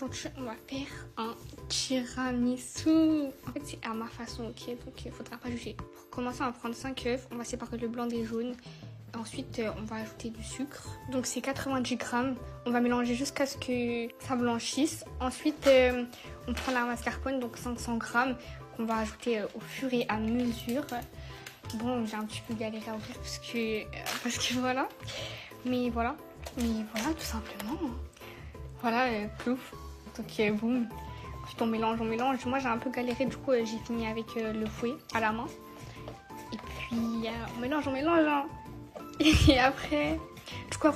Aujourd'hui, on va faire un tiramisu. En fait, c'est à ma façon, ok? Donc, il ne faudra pas juger. Pour commencer, on va prendre 5 œufs. On va séparer le blanc des jaunes. Ensuite, on va ajouter du sucre. Donc, c'est 90 grammes. On va mélanger jusqu'à ce que ça blanchisse. Ensuite, on prend la mascarpone, donc 500 grammes, qu'on va ajouter au fur et à mesure. Bon, j'ai un petit peu galéré à ouvrir parce que voilà. Mais voilà, tout simplement. Voilà, plouf. Donc, boum. Ensuite, on mélange. Moi, j'ai un peu galéré, du coup, j'ai fini avec le fouet à la main. Et puis, on mélange. Hein. Et après,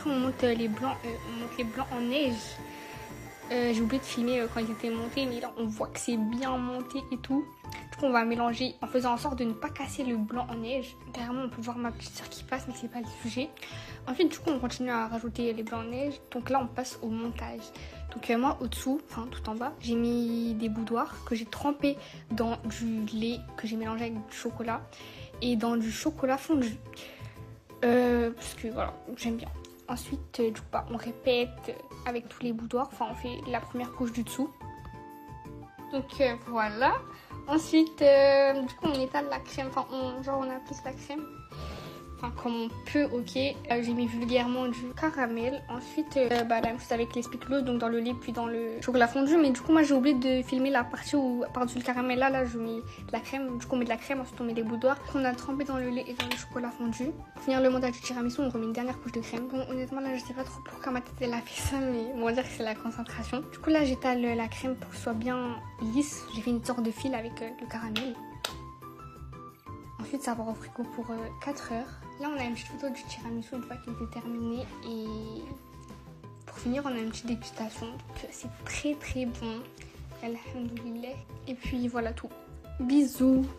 on monte les blancs en neige. J'ai oublié de filmer quand ils étaient montés, mais là, on voit que c'est bien monté et tout. Du coup, on va mélanger en faisant en sorte de ne pas casser le blanc en neige. Derrière moi, on peut voir ma petite soeur qui passe, mais c'est pas le sujet. Ensuite, du coup, on continue à rajouter les blancs en neige. Donc là, on passe au montage. Donc moi, au-dessous, enfin tout en bas, j'ai mis des boudoirs que j'ai trempés dans du lait que j'ai mélangé avec du chocolat et dans du chocolat fondu. Parce que voilà, j'aime bien. Ensuite, du coup, on répète avec tous les boudoirs. Enfin, on fait la première couche du dessous. Donc voilà. Ensuite, du coup, on étale la crème. Enfin, on applique la crème. Enfin, comme on peut, ok. J'ai mis vulgairement du caramel. Ensuite, la même chose avec les spéculoos, donc dans le lait puis dans le chocolat fondu. Mais du coup, moi, j'ai oublié de filmer la partie où, par-dessus le caramel, là, je mets de la crème. Du coup, on met de la crème, ensuite on met les boudoirs qu'on a trempé dans le lait et dans le chocolat fondu. Pour finir le montage du tiramisu, on remet une dernière couche de crème. Bon, honnêtement, là, je sais pas trop pourquoi ma tête, elle a fait ça, mais on va dire que c'est la concentration. Du coup, là, j'étale la crème pour que ce soit bien lisse. J'ai fait une sorte de fil avec le caramel. Ensuite, ça va au frigo pour 4 heures. Là, on a une petite photo du tiramisu une fois qu'il était terminé. Et pour finir, on a une petite dégustation. Donc, c'est très très bon. Alhamdoulilah. Et puis, voilà tout. Bisous.